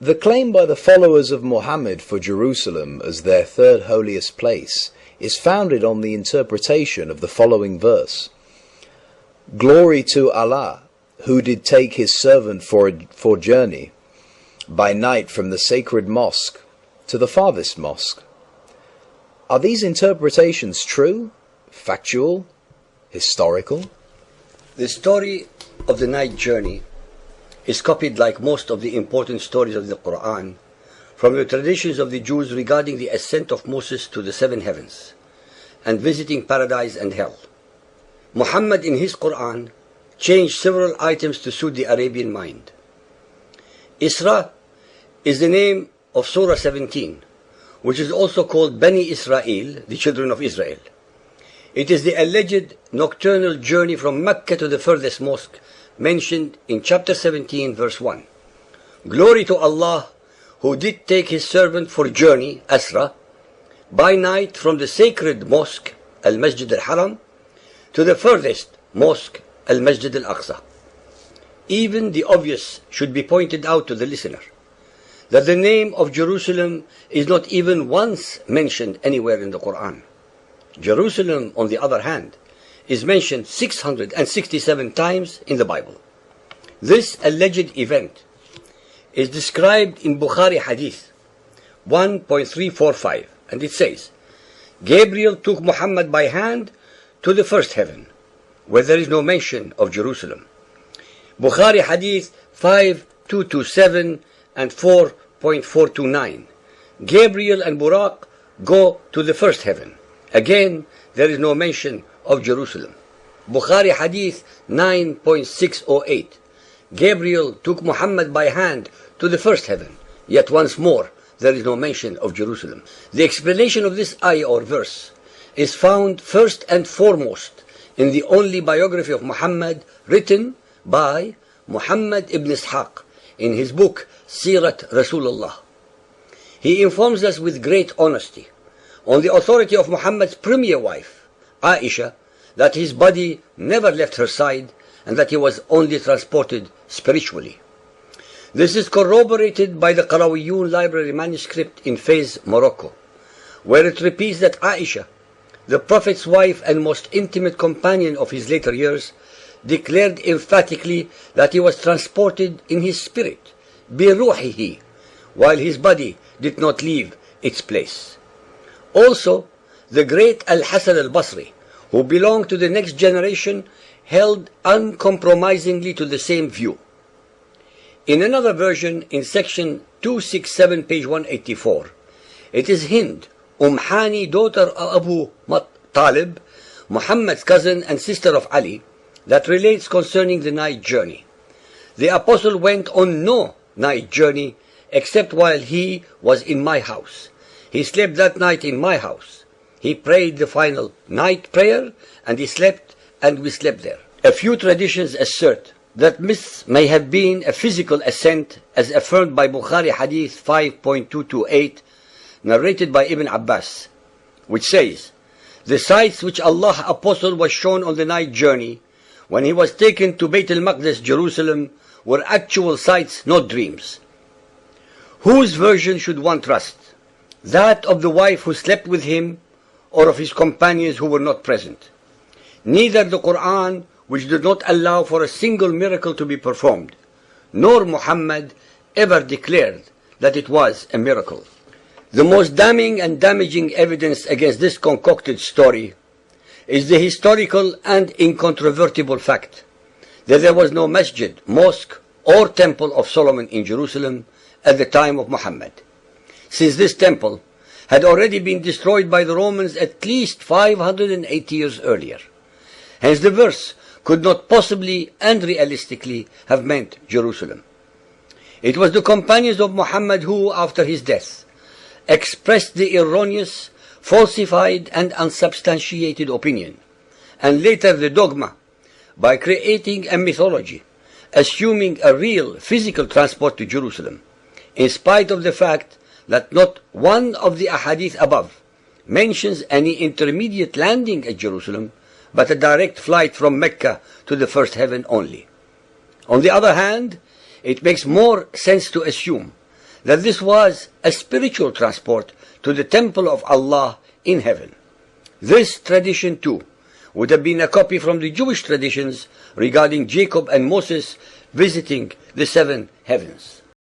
The claim by the followers of Muhammad for Jerusalem as their third holiest place is founded on the interpretation of the following verse. Glory to Allah, who did take his servant for journey by night from the sacred mosque to the farthest mosque. Are these interpretations true, factual, historical? The story of the night journey is copied, like most of the important stories of the Quran, from the traditions of the Jews regarding the ascent of Moses to the seven heavens and visiting paradise and hell. Muhammad in his Quran changed several items to suit the Arabian mind. Isra is the name of Surah 17, which is also called Bani Israel, the children of Israel. It is the alleged nocturnal journey from Mecca to the furthest mosque mentioned in chapter 17, verse 1. Glory to Allah, who did take his servant for journey, Asra, by night from the sacred mosque, Al-Masjid al-Haram, to the furthest mosque, Al-Masjid al-Aqsa. Even the obvious should be pointed out to the listener, that the name of Jerusalem is not even once mentioned anywhere in the Quran. Jerusalem, on the other hand, is mentioned 667 times in the Bible. This alleged event is described in Bukhari Hadith 1.345, and it says, Gabriel took Muhammad by hand to the first heaven, where there is no mention of Jerusalem. Bukhari Hadith 5227 and 4.429. Gabriel and Buraq go to the first heaven. Again, there is no mention of Jerusalem. Bukhari Hadith 9.608. Gabriel took Muhammad by hand to the first heaven. Yet once more, there is no mention of Jerusalem. The explanation of this ayah or verse is found first and foremost in the only biography of Muhammad written by Muhammad ibn Ishaq in his book Sirat Rasulullah. He informs us with great honesty, on the authority of Muhammad's premier wife, Aisha, that his body never left her side and that he was only transported spiritually. This is corroborated by the Qarawiyun library manuscript in Fez, Morocco, where it repeats that Aisha, the Prophet's wife and most intimate companion of his later years, declared emphatically that he was transported in his spirit, biruhihi, while his body did not leave its place. Also, the great Al-Hasan al-Basri, who belonged to the next generation, held uncompromisingly to the same view. In another version, in section 267, page 184, it is Hind, Hani, daughter of Abu Talib, Muhammad's cousin and sister of Ali, that relates concerning the night journey. The apostle went on no night journey except while he was in my house. He slept that night in my house. He prayed the final night prayer, and he slept, and we slept there. A few traditions assert that this may have been a physical ascent, as affirmed by Bukhari Hadith 5.228, narrated by Ibn Abbas, which says, the sights which Allah's apostle was shown on the night journey, when he was taken to Bayt al-Maqdis, Jerusalem, were actual sights, not dreams. Whose version should one trust? That of the wife who slept with him, or of his companions who were not present? Neither the Quran, which did not allow for a single miracle to be performed, nor Muhammad ever declared that it was a miracle. The most damning and damaging evidence against this concocted story is the historical and incontrovertible fact that there was no masjid, mosque, or temple of Solomon in Jerusalem at the time of Muhammad, since this temple had already been destroyed by the Romans at least 580 years earlier. Hence the verse could not possibly and realistically have meant Jerusalem. It was the companions of Muhammad who, after his death, expressed the erroneous, falsified and unsubstantiated opinion, and later the dogma, by creating a mythology, assuming a real physical transport to Jerusalem, in spite of the fact that not one of the ahadith above mentions any intermediate landing at Jerusalem, but a direct flight from Mecca to the first heaven only. On the other hand, it makes more sense to assume that this was a spiritual transport to the temple of Allah in heaven. This tradition too would have been a copy from the Jewish traditions regarding Jacob and Moses visiting the seven heavens.